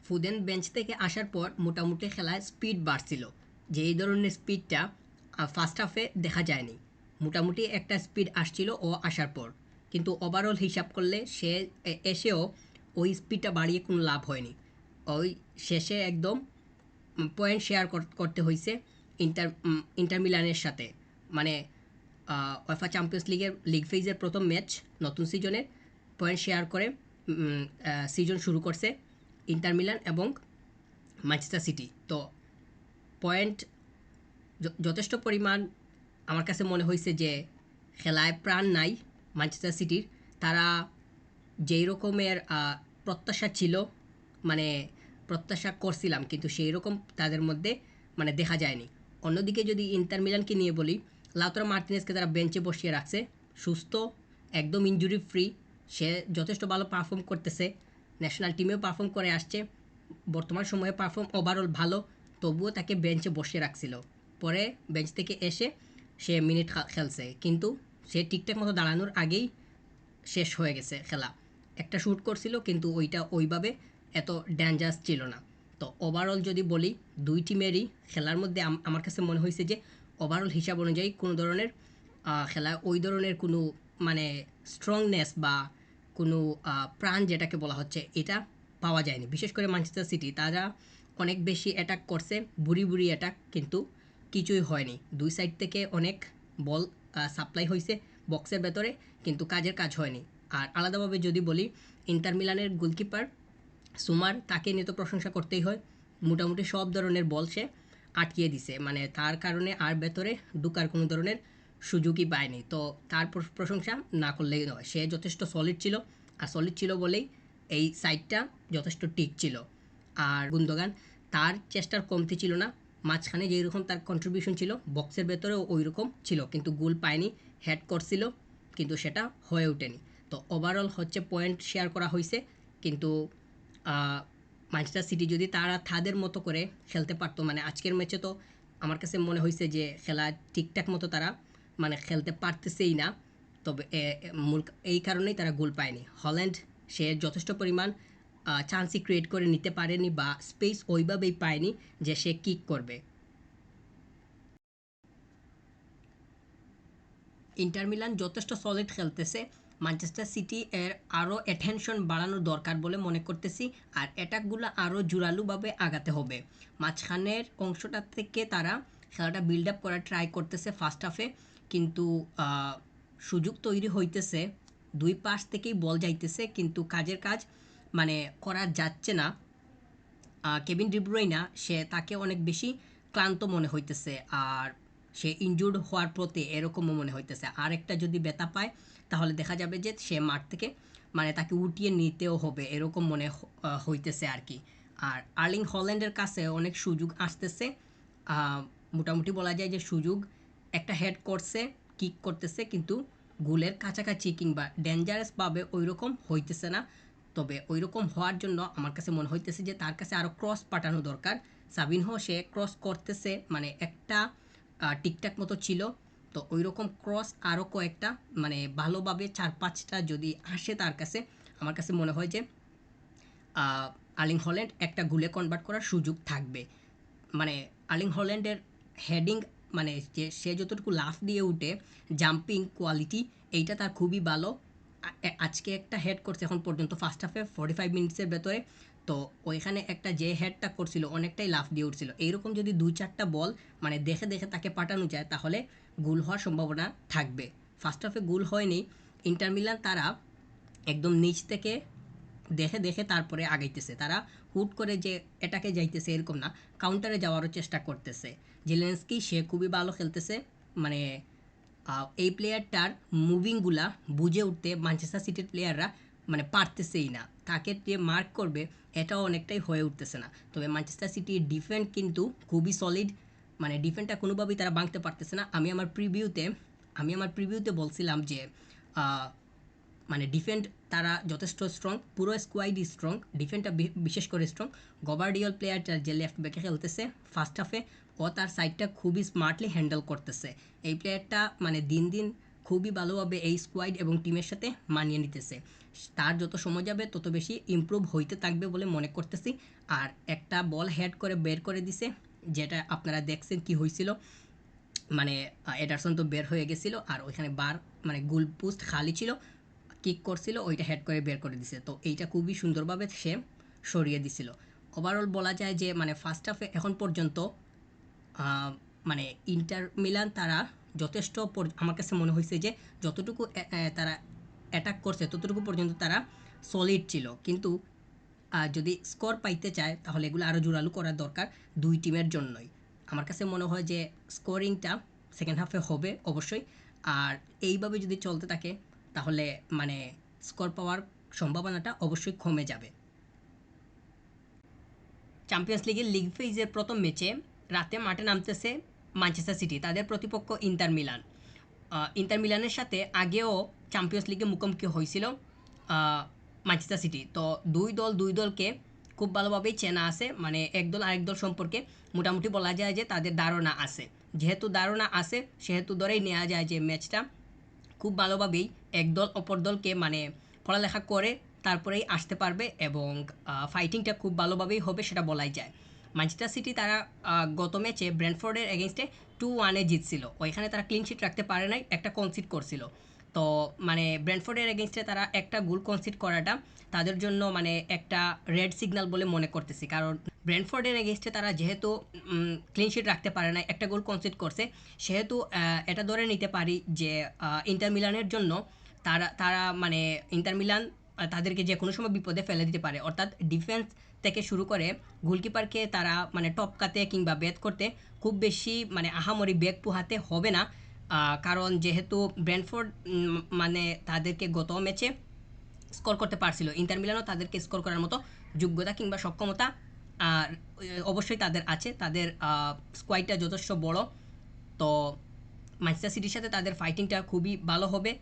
ফুদেন bench থেকে আসার পর মোটামুটি খেলায় স্পিড বাড়ছিল, যে এই ধরনের স্পিডটা ফার্স্ট হাফে দেখা যায়নি। মোটামুটি একটা স্পিড আসছিল ও আসার পর, কিন্তু ওভারঅল হিসাব করলে সে এসেও ওই স্পিডটা বাড়িয়ে কোনো লাভ হয়নি। ওই শেষে একদম পয়েন্ট শেয়ার করতে হয়েছে ইন্টার মিলানের সাথে। মানে ওয়েফা চ্যাম্পিয়ন্স লিগের লিগ ফেজের প্রথম ম্যাচ নতুন সিজনের পয়েন্ট শেয়ার করে সিজন শুরু করছে ইন্টার মিলান এবং ম্যানচেস্টার সিটি। তো পয়েন্ট যথেষ্ট পরিমাণ আমার কাছে মনে হয়েছে যে খেলায় প্রাণ নাই ম্যানচেস্টার সিটির। তারা যেই রকমের প্রত্যাশা ছিল, মানে প্রত্যাশা করছিলাম, কিন্তু সেই রকম তাদের মধ্যে মানে দেখা যায়নি। অন্যদিকে যদি ইন্টার মিলানকে নিয়ে বলি, লাউতারো মার্টিনেজকে তারা বেঞ্চে বসিয়ে রাখছে, সুস্থ, একদম ইনজুরি ফ্রি। সে যথেষ্ট ভালো পারফর্ম করতেছে, ন্যাশনাল টিমেও পারফর্ম করে আসছে, বর্তমান সময়ে পারফর্ম ওভারঅল ভালো। তবুও তাকে বেঞ্চে বসিয়ে রাখছিল। পরে বেঞ্চ থেকে এসে সে মিনিট খেলছে, কিন্তু সে ঠিকঠাক মতো দাঁড়ানোর আগেই শেষ হয়ে গেছে খেলা। একটা শ্যুট করছিল, কিন্তু ওইটা ওইভাবে এত ডেঞ্জারাস ছিল না। তো ওভারঅল যদি বলি, দুই টিমেরই খেলার মধ্যে আমার কাছে মনে হয়েছে যে ওভারঅল হিসাব অনুযায়ী কোনো ধরনের খেলা ওই ধরনের কোনো মানে স্ট্রংনেস বা কোনো প্রাণ যেটাকে বলা হচ্ছে এটা পাওয়া যায়নি। বিশেষ করে ম্যানচেস্টার সিটি, তারা অনেক বেশি অ্যাটাক করছে, বুড়ি বুড়ি অ্যাটাক, কিন্তু কিছুই হয়নি। দুই সাইড থেকে অনেক বল সাপ্লাই হয়েছে বক্সের ভেতরে, কিন্তু কাজের কাজ হয়নি। আর আলাদাভাবে যদি বলি, ইন্টার মিলানের গোলকিপার সুমার, তাকে নিয়ে তো প্রশংসা করতেই হয়। মোটামুটি সব ধরনের বল সে আটকিয়ে দিছে, মানে তার কারণে আর ভেতরে ঢুকার কোনো ধরনের সুযোগই পায়নি। তো তার প্রশংসা না করলেই নয়, সে যথেষ্ট সলিড ছিল, আর সলিড ছিল বলেই এই সাইডটা যথেষ্ট টিক ছিল। আর গুন্দোগান, তার চেষ্টার কমতি ছিল না। মাঝখানে যেই রকম তার কন্ট্রিবিউশন ছিল, বক্সের ভেতরেও ওই রকম ছিল, কিন্তু গোল পায়নি। হেড করছিল, কিন্তু সেটা হয়ে ওঠেনি। তো ওভারঅল হচ্ছে পয়েন্ট শেয়ার করা হয়েছে, কিন্তু ম্যানচেস্টার সিটি যদি তারা তাদের মতো করে খেলতে পারতো, মানে আজকের ম্যাচে তো আমার কাছে মনে হয়েছে যে খেলা ঠিকঠাক মতো তারা মানে খেলতে পারতেছেই না। তবে মূল এই কারণেই তারা গোল পায়নি। হল্যান্ড, সে যথেষ্ট পরিমাণ চান্সই ক্রিয়েট করে নিতে পারেনি, বা স্পেস ওইভাবেই পায়নি যে সে কিক করবে। ইন্টার মিলান যথেষ্ট সলিড খেলতেছে, ম্যানচেস্টার সিটি এর আরও অ্যাটেনশন বাড়ানোর দরকার বলে মনে করতেছি। আর অ্যাটাকগুলো আরও জোরালোভাবে আগাতে হবে। মাঝখানের অংশটা থেকে তারা খেলাটা বিল্ড আপ করার ট্রাই করতেছে ফার্স্ট হাফে, কিন্তু সুযোগ তৈরি হইতেছে, দুই পাশ থেকেই বল যাইতেছে, কিন্তু কাজের কাজ মানে করা যাচ্ছে না। কেভিন ডিব্রুইনা, সে তাকে অনেক বেশি ক্লান্ত মনে হইতেছে, আর সে ইনজুর্ড হওয়ার প্রতি এরকমও মনে হইতেছে। আর একটা যদি ব্যথা পায়, তাহলে দেখা যাবে যে সে মাঠ থেকে মানে তাকে উঠিয়ে নিতেও হবে, এরকম মনে হইতেছে আর কি। আর আর্লিং হল্যান্ডের কাছে অনেক সুযোগ আসতেছে, মোটামুটি বলা যায় যে সুযোগ একটা হেড করছে, কিক করতেছে, কিন্তু গোলের কাছাকাছি কিংবা ডেঞ্জারাসভাবে ওই রকম হইতেছে না। তবে ওই রকম হওয়ার জন্য আমার কাছে মনে হইতেছে যে তার কাছে আরও ক্রস পাঠানো দরকার। সাবিনহো, সে ক্রস করতেছে, মানে একটা ঠিকঠাক মতো ছিল। তো ওই রকম ক্রস আরও কয়েকটা মানে ভালোভাবে 4-5টা যদি আসে তার কাছে, আমার কাছে মনে হয় যে আর্লিং হল্যান্ড একটা গোলে কনভার্ট করার সুযোগ থাকবে। মানে আর্লিং হল্যান্ডের হেডিং, মানে যে সে যতটুকু লাফ দিয়ে উঠে, জাম্পিং কোয়ালিটি, এইটা তার খুবই ভালো। আজকে একটা হেড করছে এখন পর্যন্ত ফার্স্ট হাফে 45 মিনিটসের ভেতরে। তো ওইখানে একটা যে হেডটা করছিল অনেকটাই লাফ দিয়ে উঠছিল। এইরকম যদি 2-4টা বল মানে দেখে দেখে তাকে পাঠানো যায়, তাহলে গোল হওয়ার সম্ভাবনা থাকবে। ফার্স্ট হাফে গোল হয়নি। ইন্টার মিলান তারা একদম নিচ থেকে দেখে দেখে তারপরে আগাইতেছে। তারা হুট করে যে এটাকে যাইতেছে এরকম না, কাউন্টারে যাওয়ারও চেষ্টা করতেছে। জেলেন্সকি, সে খুবই ভালো খেলতেছে। মানে এই প্লেয়ারটার মুভিংগুলা বুঝে উঠতে ম্যানচেস্টার সিটির প্লেয়াররা মানে পারতেছেই না। তাকে যে মার্ক করবে এটাও অনেকটাই হয়ে উঠতেছে না। তবে ম্যানচেস্টার সিটির ডিফেন্ড কিন্তু খুবই সলিড, মানে ডিফেন্ডটা কোনোভাবেই তারা ভাঙতে পারতেছে না। আমি আমার প্রিভিউতে বলছিলাম যে মানে ডিফেন্ড তারা যথেষ্ট স্ট্রং, পুরো স্কোয়াডই স্ট্রং, ডিফেন্ডটা বিশেষ করে স্ট্রং। গবার্ডিওল প্লেয়ারটা যে লেফট ব্যাকে খেলতেছে ফার্স্ট হাফে, ও তার সাইডটা খুবই স্মার্টলি হ্যান্ডেল করতেছে। এই প্লেয়ারটা মানে দিন দিন খুবই ভালোভাবে এই স্কোয়াড এবং টিমের সাথে মানিয়ে নিতেছে। তার যত সময় যাবে তত বেশি ইমপ্রুভ হইতে থাকবে বলে মনে করতেছি। আর একটা বল হেড করে বের করে দিছে, যেটা আপনারা দেখছেন কি হয়েছিল, মানে এডারসন তো বের হয়ে গেছিল আর ওইখানে বার মানে গোল পোস্ট খালি ছিল, কিক করছিল, ওইটা হেড করে বের করে দিছে। তো এইটা খুবই সুন্দরভাবে সে সরিয়ে দিছিল। ওভারঅল বলা যায় যে মানে ফার্স্ট হাফে এখন পর্যন্ত মানে ইন্টার মিলান তারা যথেষ্ট আমার কাছে মনে হয়েছে যে যতটুকু তারা অ্যাটাক করছে ততটুকু পর্যন্ত তারা সলিড ছিল, কিন্তু যদি স্কোর পাইতে চায় তাহলে এগুলো আরও জোরালো করার দরকার দুই টিমের জন্যই। আমার কাছে মনে হয় যে স্কোরিংটা সেকেন্ড হাফে হবে অবশ্যই, আর এইভাবে যদি চলতে থাকে তাহলে মানে স্কোর পাওয়ার সম্ভাবনাটা অবশ্যই কমে যাবে। চ্যাম্পিয়ন্স লিগের লিগ ফেজের প্রথম ম্যাচে রাতে মাঠে নামতেছে ম্যানচেস্টার সিটি, তাদের প্রতিপক্ষ ইন্টার মিলান। ইন্টার মিলানের সাথে আগেও চ্যাম্পিয়ন্স লিগে মুখোমুখি হয়েছিল ম্যানচেস্টার সিটি। তো দুই দলকে খুব ভালোভাবেই চেনা আছে, মানে একদল আরেক দল সম্পর্কে মোটামুটি বলা যায় যে তাদের ধারণা আছে। যেহেতু ধারণা আছে সেহেতু ধরেই নেওয়া যায় যে ম্যাচটা খুব ভালোভাবেই একদল অপর দলকে মানে পড়ালেখা করে তারপরেই আসতে পারবে এবং ফাইটিংটা খুব ভালোভাবেই হবে সেটা বলাই যায়। ম্যানচেস্টার সিটি তারা গত ম্যাচে ব্রেন্টফোর্ডের এগেনস্টে 2-1 জিতছিল, ওইখানে তারা ক্লিন শিট রাখতে পারে নাই, একটা কনসিড করছিল। তো মানে ব্রেন্টফোর্ডের এগেনস্টে তারা একটা গোল কনসিড করাটা তাদের জন্য মানে একটা রেড সিগন্যাল বলে মনে করতেছি, কারণ ব্রেন্টফোর্ডের এগেনস্টে তারা যেহেতু ক্লিন শিট রাখতে পারে না, একটা গোল কনসিড করছে, সেহেতু এটা ধরে নিতে পারি যে ইন্টার মিলানের জন্য তারা তারা মানে ইন্টার মিলান তাদেরকে যে কোনো সময় বিপদে ফেলে দিতে পারে। অর্থাৎ ডিফেন্স থেকে শুরু করে গোলকিপারকে তারা মানে টপকাতে কিংবা বেদ করতে খুব বেশি মানে আহামরি বেগ পোহাতে হবে না, কারণ যেহেতু ব্রেন্টফোর্ড মানে তাদেরকে গত ম্যাচে স্কোর করতে পারছিল, ইন্টার মিলানও তাদেরকে স্কোর করার মতো যোগ্যতা কিংবা সক্ষমতা আর অবশ্যই তাদের আছে, তাদের স্কোয়াডটা যথেষ্ট বড়। তো ম্যানচেস্টার সিটির সাথে তাদের ফাইটিংটা খুবই ভালো হবে।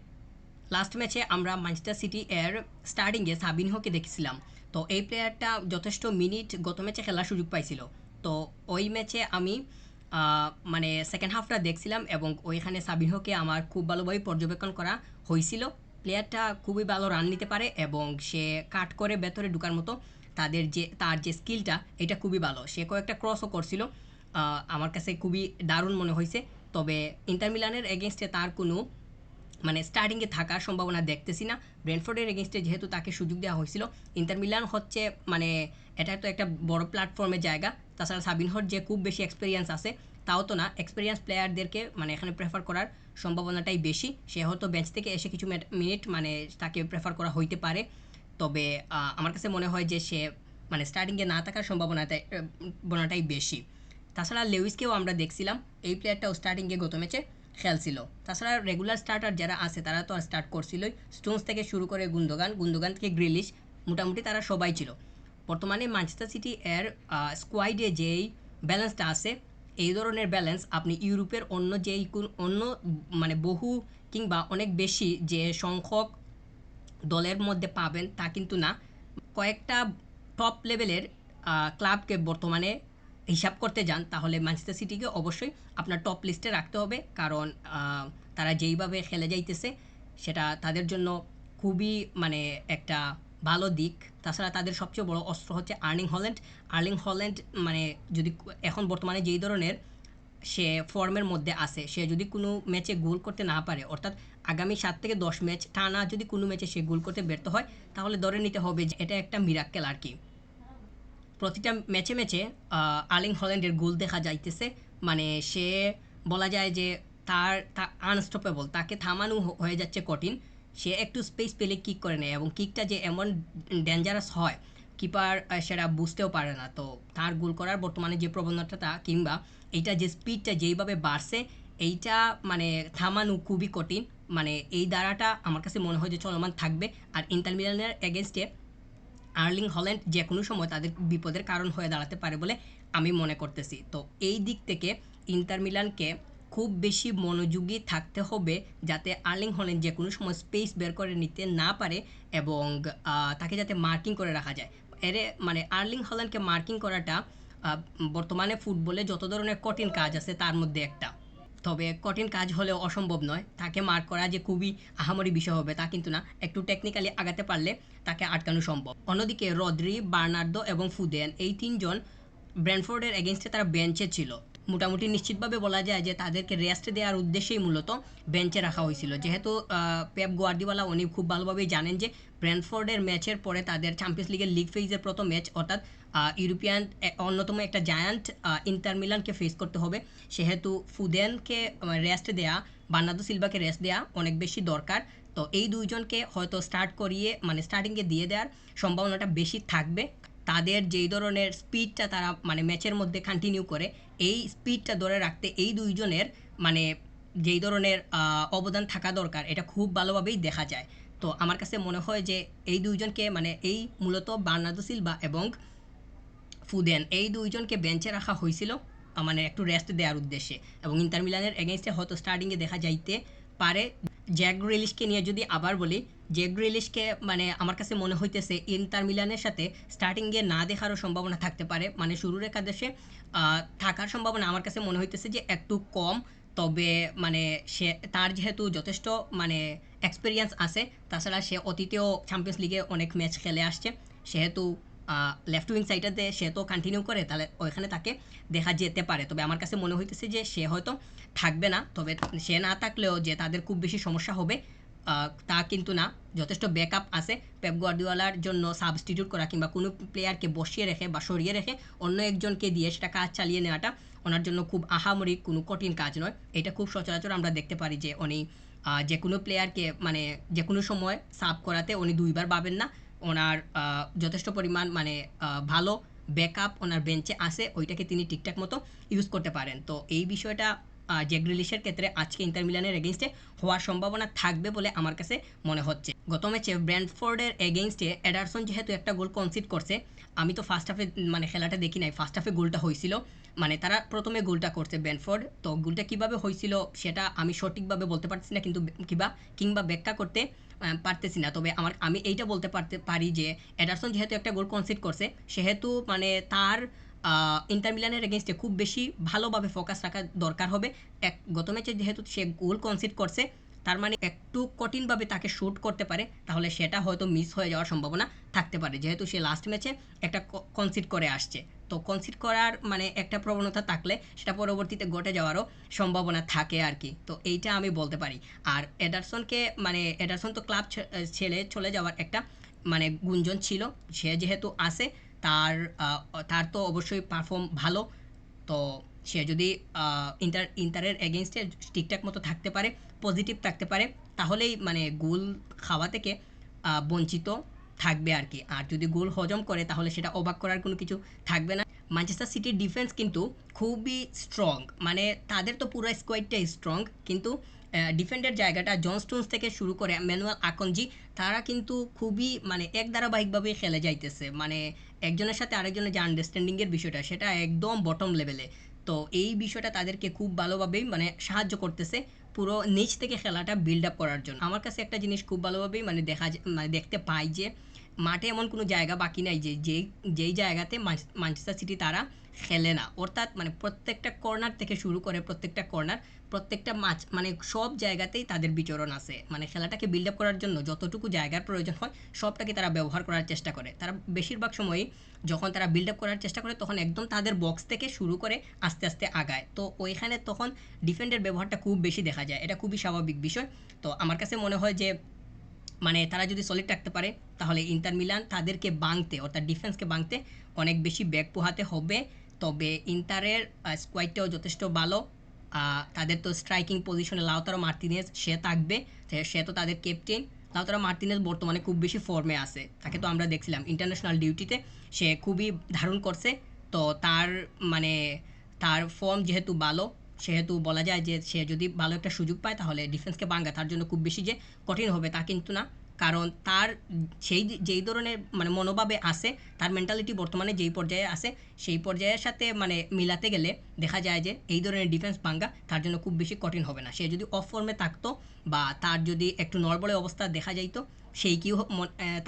লাস্ট ম্যাচে আমরা ম্যানচেস্টার সিটি এর স্টার্টিংয়ে সাবিনহোকে দেখেছিলাম। তো এই প্লেয়ারটা যথেষ্ট মিনিট গত ম্যাচে খেলার সুযোগ পাইছিল। তো ওই ম্যাচে আমি মানে সেকেন্ড হাফটা দেখছিলাম এবং ওইখানে সাবিনহোকে আমার খুব ভালোভাবে পর্যবেক্ষণ করা হয়েছিল। প্লেয়ারটা খুবই ভালো রান নিতে পারে এবং সে কাট করে ভেতরে ঢুকার মতো তার যে স্কিলটা এটা খুবই ভালো। সে কয়েকটা ক্রসও করছিল, আমার কাছে খুবই দারুণ মনে হয়েছে। তবে ইন্টার মিলানের এগেনস্টে তার কোনো মানে স্টার্টিংয়ে থাকার সম্ভাবনা দেখতেছি না। ব্রেন্টফোর্ডের এগেনস্টে যেহেতু তাকে সুযোগ দেওয়া হয়েছিল, ইন্টার মিলান হচ্ছে মানে এটা তো একটা বড় প্ল্যাটফর্মের জায়গা। তাছাড়া সাবিনহোর যে খুব বেশি এক্সপিরিয়েন্স আছে তাও তো না, এক্সপিরিয়েন্স প্লেয়ারদেরকে মানে এখানে প্রেফার করার সম্ভাবনাটাই বেশি। সে হয়তো বেঞ্চ থেকে এসে কিছু মিনিট মানে তাকে প্রেফার করা হইতে পারে। তবে আমার কাছে মনে হয় যে সে মানে স্টার্টিংয়ে না থাকার সম্ভাবনাটাই বেশি। তাছাড়া লেউইসকেও আমরা দেখছিলাম, এই প্লেয়ারটাও স্টার্টিংয়ে গত ম্যাচে খেলছিল। তাছাড়া রেগুলার স্টার্টার যারা আছে তারা তো স্টার্ট করছিলই, স্টোনস থেকে শুরু করে গুন্দোগান থেকে গ্রিলিশ, মোটামুটি তারা সবাই ছিল। বর্তমানে ম্যানচেস্টার সিটি এর স্কোয়াডে যেই ব্যালেন্সটা আছে, এই ধরনের ব্যালেন্স আপনি ইউরোপের অন্য মানে বহু কিংবা অনেক বেশি যে সংখ্যক দলের মধ্যে পাবেন তা কিন্তু না। কয়েকটা টপ লেভেলের ক্লাবকে বর্তমানে হিসাব করতে যান তাহলে ম্যানচেস্টার সিটিকে অবশ্যই আপনার টপ লিস্টে রাখতে হবে, কারণ তারা যেইভাবে খেলে যাইতেছে সেটা তাদের জন্য খুবই মানে একটা ভালো দিক। তাছাড়া তাদের সবচেয়ে বড় অস্ত্র হচ্ছে আর্লিং হল্যান্ড মানে যদি এখন বর্তমানে যেই ধরনের সে ফর্মের মধ্যে আছে, সে যদি কোনো ম্যাচে গোল করতে না পারে, অর্থাৎ আগামী 7 থেকে 10 ম্যাচ টানা যদি কোনো ম্যাচে সে গোল করতে ব্যর্থ হয় তাহলে ধরে নিতে হবে যে এটা একটা মিরাক্কেল আর কি। প্রতিটা ম্যাচে আর্লিং হল্যান্ডের গোল দেখা যাইতেছে, মানে সে বলা যায় যে তা আনস্টপেবল, তাকে থামানো হয়ে যাচ্ছে কঠিন। সে একটু স্পেস পেলে কিক করে নেয় এবং কিকটা যে এমন ডেঞ্জারাস হয় কিপার সেটা বুঝতেও পারে না। তো তার গোল করার বর্তমানে যে প্রবণতাটা কিংবা এইটা যে স্পিডটা যেইভাবে বাড়ছে, এইটা মানে থামানো খুবই কঠিন। মানে এই ধারাটা আমার কাছে মনে হয় যে চলমান থাকবে। আর ইন্টার মিলানের এগেনস্টে আর্লিং হল্যান্ড যে কোনো সময় তাদের বিপদের কারণ হয়ে দাঁড়াতে পারে বলে আমি মনে করতেছি। তো এই দিক থেকে ইন্টার মিলানকে খুব বেশি মনোযোগী থাকতে হবে যাতে আর্লিং হল্যান্ড যে কোনো সময় স্পেস বের করে নিতে না পারে এবং তাকে যাতে মার্কিং করে রাখা যায়। মানে আর্লিং হল্যান্ডকে মার্কিং করাটা বর্তমানে ফুটবলে যত ধরনের কঠিন কাজ আছে তার মধ্যে একটা। তবে কঠিন কাজ হলেও অসম্ভব নয়। তাকে মার্ক করা যে খুবই আহামরি বিষয় হবে তা কিন্তু না। একটু টেকনিক্যালি আগাতে পারলে তাকে আটকানো সম্ভব। অন্যদিকে রদ্রি, বার্নার্দো এবং ফুদেন এই ৩ জন ব্রেন্টফোর্ডের এগেইনস্টে তারা বেঞ্চে ছিল। মোটামুটি নিশ্চিতভাবে বলা যায় যে তাদেরকে রেস্ট দেওয়ার উদ্দেশ্যেই মূলত বেঞ্চে রাখা হয়েছিল। যেহেতু পেপ গুয়ার্দিওলা উনি খুব ভালোভাবেই জানেন যে ব্রেন্টফোর্ডের ম্যাচের পরে তাদের চ্যাম্পিয়ন্স লিগের লিগ ফেজের প্রথম ম্যাচ অর্থাৎ ইউরোপিয়ান অন্যতম একটা জায়ান্ট ইন্টার মিলানকে ফেস করতে হবে। সেহেতু ফুদেনকে রেস্ট দেয়া, বার্নার্দো সিলভাকে রেস্ট দেয়া অনেক বেশি দরকার। তো এই দুইজনকে হয়তো স্টার্ট করিয়ে মানে স্টার্টিংয়ে দিয়ে দেওয়ার সম্ভাবনাটা বেশি থাকবে। তাদের যেই ধরনের স্পিডটা তারা মানে ম্যাচের মধ্যে কন্টিনিউ করে, এই স্পিডটা ধরে রাখতে এই দুইজনের মানে যেই ধরনের অবদান থাকা দরকার এটা খুব ভালোভাবেই দেখা যায়। তো আমার কাছে মনে হয় যে এই দুইজনকে মানে এই মূলত বার্নার্দো সিলভা এবং ফুদেন এই দুইজনকে বেঞ্চে রাখা হয়েছিল মানে একটু রেস্ট দেওয়ার উদ্দেশ্যে, এবং ইন্টার মিলানের এগেইনস্টে হয়তো স্টার্টিংয়ে দেখা যাইতে পারে। জ্যাক গ্রিলিশকে নিয়ে যদি আবার বলি, জ্যাক গ্রিলিশকে মানে আমার কাছে মনে হইতেছে ইন্টার মিলানের সাথে স্টার্টিংয়ে না দেখারও সম্ভাবনা থাকতে পারে। মানে শুরুর একাদশে থাকার সম্ভাবনা আমার কাছে মনে হইতেছে যে একটু কম। তবে মানে সে তার যেহেতু যথেষ্ট মানে এক্সপিরিয়েন্স আছে, তাছাড়া সে অতীতেও চ্যাম্পিয়ন্স লিগে অনেক ম্যাচ খেলে আসছে, সেহেতু লেফট উইং সাইডটাতে সে তো কন্টিনিউ করে, তাহলে ওইখানে তাকে দেখা যেতে পারে। তবে আমার কাছে মনে হইতেছে যে সে হয়তো থাকবে না। তবে সে না থাকলেও যে তাদের খুব বেশি সমস্যা হবে তা কিন্তু না। যথেষ্ট ব্যাকআপ আছে। পেপ গার্দিওলার জন্য সাবস্টিটিউট করা কিংবা কোনো প্লেয়ারকে বসিয়ে রেখে বা সরিয়ে রেখে অন্য একজনকে দিয়ে সেটা কাজ চালিয়ে নেওয়াটা ওনার জন্য খুব আহামরি কোনো কঠিন কাজ নয়। এটা খুব সচরাচর আমরা দেখতে পারি যে উনি যে কোনো প্লেয়ারকে মানে যে কোনো সময় সাব করাতে উনি দুইবার ভাবেন না। ওনার যথেষ্ট পরিমাণ মানে ভালো ব্যাকআপ ওনার বেঞ্চে আসে, ওইটাকে তিনি ঠিকঠাক মতো ইউজ করতে পারেন। তো এই বিষয়টা জ্যাক গ্রিলিশের ক্ষেত্রে আজকে ইন্টার মিলানের এগেইনস্টে হওয়ার সম্ভাবনা থাকবে বলে আমার কাছে মনে হচ্ছে। গত ম্যাচে ব্রেন্টফোর্ডের এগেইনস্টে এডারসন যেহেতু একটা গোল কনসিড করছে, আমি তো ফার্স্ট হাফে মানে খেলাটা দেখি নাই, ফার্স্ট হাফে গোলটা হয়েছিল মানে তারা প্রথমে গোলটা করছে ব্রেন্টফোর্ড। তো গোলটা কীভাবে হয়েছিল সেটা আমি সঠিকভাবে বলতে পারছি না, কিন্তু কিংবা ব্যাখ্যা করতে পারতেছি না। তবে আমি এইটা বলতে পারি যে এডারসন যেহেতু একটা গোল কনসিড করছে, সেহেতু মানে তার ইন্টার মিলানের এগেইনস্টে খুব বেশি ভালোভাবে ফোকাস রাখা দরকার হবে। গত ম্যাচে যেহেতু সে গোল কনসিড করছে, তার মানে একটু কঠিনভাবে তাকে শ্যুট করতে পারে, তাহলে সেটা হয়তো মিস হয়ে যাওয়ার সম্ভাবনা থাকতে পারে। যেহেতু সে লাস্ট ম্যাচে একটা কনসিড করে আসছে, তো কনসিড করার মানে একটা প্রবণতা থাকলে সেটা পরবর্তীতে ঘটে যাওয়ারও সম্ভাবনা থাকে আর কি। তো এইটা আমি বলতে পারি। আর এডারসনকে মানে এডারসন তো ক্লাব ছেড়ে চলে যাওয়ার একটা মানে গুঞ্জন ছিল। সে যেহেতু আসে, তার তার তো অবশ্যই পারফর্ম ভালো। তো সে যদি ইন্টারের এগেইনস্টে ঠিকঠাক মতো থাকতে পারে, পজিটিভ থাকতে পারে, তাহলেই মানে গোল খাওয়া থেকে বঞ্চিত থাকবে আর কি। আর যদি গোল হজম করে তাহলে সেটা অবাক করার কোনো কিছু থাকবে না। ম্যানচেস্টার সিটির ডিফেন্স কিন্তু খুবই স্ট্রং, মানে তাদের তো পুরো স্কোয়াডটাই স্ট্রং, কিন্তু ডিফেন্ডের জায়গাটা জন স্টোনস থেকে শুরু করে ম্যানুয়াল আকনজি, তারা কিন্তু খুবই মানে এক ধারাবাহিকভাবে খেলে যাইতেছে। মানে একজনের সাথে আরেকজনের যে আন্ডারস্ট্যান্ডিংয়ের বিষয়টা সেটা একদম বটম লেভেলে। তো এই বিষয়টা তাদেরকে খুব ভালোভাবেই মানে সাহায্য করতেছে পুরো নিচ থেকে খেলাটা বিল্ড আপ করার জন্য। আমার কাছে একটা জিনিস খুব ভালোভাবেই মানে মানে দেখতে পাই যে মাঠে এমন কোনো জায়গা বাকি নাই যেই জায়গাতে ম্যানচেস্টার সিটি তারা খেলে না। অর্থাৎ মানে প্রত্যেকটা কর্নার থেকে শুরু করে প্রত্যেকটা কর্নার, প্রত্যেকটা ম্যাচ মানে সব জায়গাতেই তাদের বিচরণ আছে। মানে খেলাটাকে বিল্ড আপ করার জন্য যতটুকু জায়গার প্রয়োজন হয় সবটাকে তারা ব্যবহার করার চেষ্টা করে। তারা বেশিরভাগ সময়ই যখন তারা বিল্ড আপ করার চেষ্টা করে তখন একদম তাদের বক্স থেকে শুরু করে আস্তে আস্তে আগায়। তো ওইখানে তখন ডিফেন্ডের ব্যবহারটা খুব বেশি দেখা যায়, এটা খুবই স্বাভাবিক বিষয়। তো আমার কাছে মনে হয় যে মানে তারা যদি সলিড রাখতে পারে তাহলে ইন্টার মিলান তাদেরকে ভাঙতে অর্থাৎ ডিফেন্সকে ভাঙতে অনেক বেশি ব্যাগ পোহাতে হবে। তবে ইন্টারের স্কোয়াডটাও যথেষ্ট ভালো। তাদের তো স্ট্রাইকিং পজিশনে লাউতারো মার্তিনেজ সে থাকবে, সে তো তাদের ক্যাপ্টেন। লাউতারো মার্তিনেজ বর্তমানে খুব বেশি ফর্মে আছে, তাকে তো আমরা দেখছিলাম ইন্টারন্যাশনাল ডিউটিতে সে খুবই ধারণ করছে। তো তার মানে তার ফর্ম যেহেতু ভালো, সেহেতু বলা যায় যে সে যদি ভালো একটা সুযোগ পায় তাহলে ডিফেন্সকে ভাঙা তার জন্য খুব বেশি যে কঠিন হবে তা কিন্তু না। কারণ তার যেই ধরনের মানে মনোভাবে আসে, তার মেন্টালিটি বর্তমানে যেই পর্যায়ে আসে সেই পর্যায়ের সাথে মানে মিলাতে গেলে দেখা যায় যে এই ধরনের ডিফেন্স ভাঙা তার জন্য খুব বেশি কঠিন হবে না। সে যদি অফ ফর্মে থাকতো বা তার যদি একটু নড়বড়ে অবস্থা দেখা যাইতো, সেই কি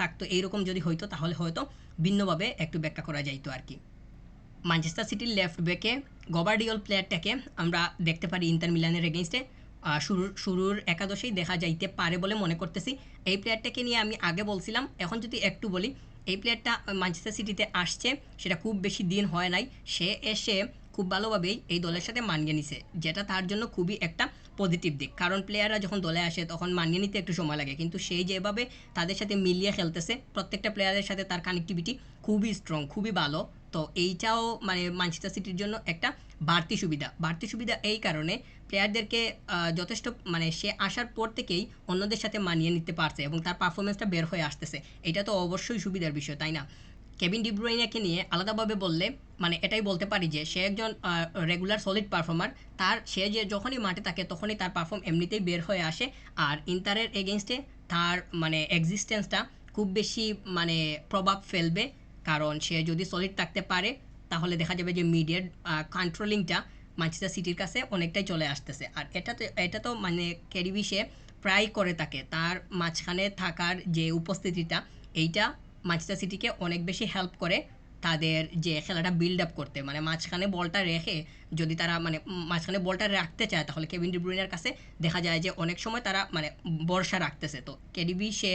থাকতো এইরকম যদি হইতো তাহলে হয়তো ভিন্নভাবে একটু ব্যাখ্যা করা যাইতো আর কি। ম্যানচেস্টার সিটির লেফট ব্যাকে গবার্ডিওল প্লেয়ারটাকে আমরা দেখতে পারি ইন্টার মিলানের এগেইনস্টে শুরুর একাদশেই দেখা যাইতে পারে বলে মনে করতেছি। এই প্লেয়ারটাকে নিয়ে আমি আগে বলছিলাম, এখন যদি একটু বলি, এই প্লেয়ারটা ম্যানচেস্টার সিটিতে আসছে সেটা খুব বেশি দিন হয় নাই, সে এসে খুব ভালোভাবেই এই দলের সাথে মানিয়ে নিছে, যেটা তার জন্য খুবই একটা পজিটিভ দিক। কারণ প্লেয়াররা যখন দলে আসে তখন মানিয়ে নিতে একটু সময় লাগে, কিন্তু সেই যেভাবে তাদের সাথে মিলিয়ে খেলতেছে, প্রত্যেকটা প্লেয়ারের সাথে তার কানেক্টিভিটি খুবই স্ট্রং, খুবই ভালো। তো এইটাও মানে ম্যানচেস্টার সিটির জন্য একটা বাড়তি সুবিধা এই কারণে প্লেয়ারদেরকে যথেষ্ট মানে সে আসার পর থেকেই অন্যদের সাথে মানিয়ে নিতে পারছে এবং তার পারফরমেন্সটা বের হয়ে আসতেছে। এটা তো অবশ্যই সুবিধার বিষয়, তাই না? কেভিন ডি ব্রুইনেকে নিয়ে আলাদাভাবে বললে মানে এটাই বলতে পারি যে সে একজন রেগুলার সলিড পারফর্মার। সে যে যখনই মাঠে থাকে তখনই তার পারফর্ম এমনিতেই বের হয়ে আসে। আর ইন্টারের এগেনস্টে তার মানে এক্সিস্টেন্সটা খুব বেশি মানে প্রভাব ফেলবে, কারণ সে যদি সলিড থাকতে পারে তাহলে দেখা যাবে যে মিডিয়ার কন্ট্রোলিংটা ম্যানচেস্টার সিটির কাছে অনেকটাই চলে আসতেছে। আর এটা তো মানে কেডিবি সে প্রায় করে থাকে, তার মাঝখানে থাকার যে উপস্থিতিটা, এইটা ম্যানচেস্টার সিটিকে অনেক বেশি হেল্প করে তাদের যে খেলাটা বিল্ড আপ করতে। মানে মাঝখানে বলটা রেখে যদি তারা মানে মাঝখানে বলটা রাখতে চায় তাহলে কেভিন ডি ব্রুইনের কাছে দেখা যায় যে অনেক সময় তারা মানে ভরসা রাখতেছে। তো কেডিবি সে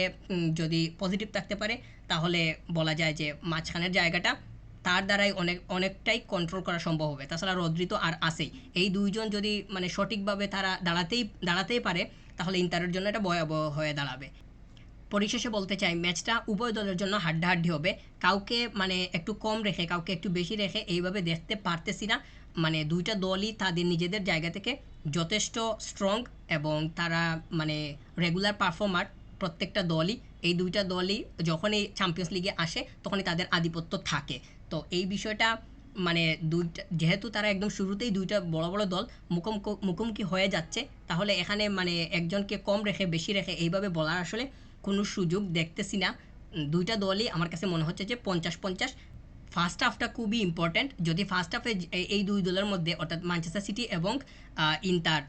যদি পজিটিভ থাকতে পারে তাহলে বলা যায় যে মাঝখানের জায়গাটা তার দ্বারাই অনেকটাই কন্ট্রোল করা সম্ভব হবে। তাছাড়া রদ্রি তো আর আছেই, এই দুইজন যদি মানে সঠিকভাবে তারা দাঁড়াতেই পারে তাহলে ইন্টারের জন্য এটা ভয়াবহ হয়ে দাঁড়াবে। পরিশেষে বলতে চাই, ম্যাচটা উভয় দলের জন্য হাড্ডাহাড্ডি হবে। কাউকে মানে একটু কম রেখে কাউকে একটু বেশি রেখে এইভাবে দেখতে পারতেছি না। মানে দুইটা দলই তাদের নিজেদের জায়গা থেকে যথেষ্ট স্ট্রং এবং তারা মানে রেগুলার পারফর্মার প্রত্যেকটা দলই। এই দুইটা দলই যখনই চ্যাম্পিয়ন্স লিগে আসে তখনই তাদের আধিপত্য থাকে। তো এই বিষয়টা মানে দুইটা যেহেতু তারা একদম শুরুতেই দুইটা বড় বড় দল মুখোমুখি হয়ে যাচ্ছে, তাহলে এখানে মানে একজনকে কম রেখে বেশি রেখে এইভাবে বলার আসলে কোনো সুযোগ দেখতেছি না। দুইটা দলই আমার কাছে মনে হচ্ছে যে 50-50। ফার্স্ট হাফটা খুবই ইম্পর্ট্যান্ট। যদি ফার্স্ট হাফে এই দুই দলের মধ্যে অর্থাৎ ম্যানচেস্টার সিটি এবং ইন্টার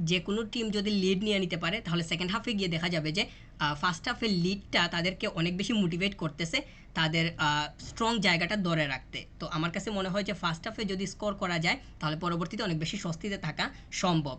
যে কোনো টিম যদি লিড নিয়ে নিতে পারে তাহলে সেকেন্ড হাফে গিয়ে দেখা যাবে যে ফার্স্ট হাফের লিডটা তাদেরকে অনেক বেশি মোটিভেট করতেছে তাদের স্ট্রং জায়গাটা ধরে রাখতে। তো আমার কাছে মনে হয় যে ফার্স্ট হাফে যদি স্কোর করা যায় তাহলে পরবর্তীতে অনেক বেশি স্বস্তিতে থাকা সম্ভব।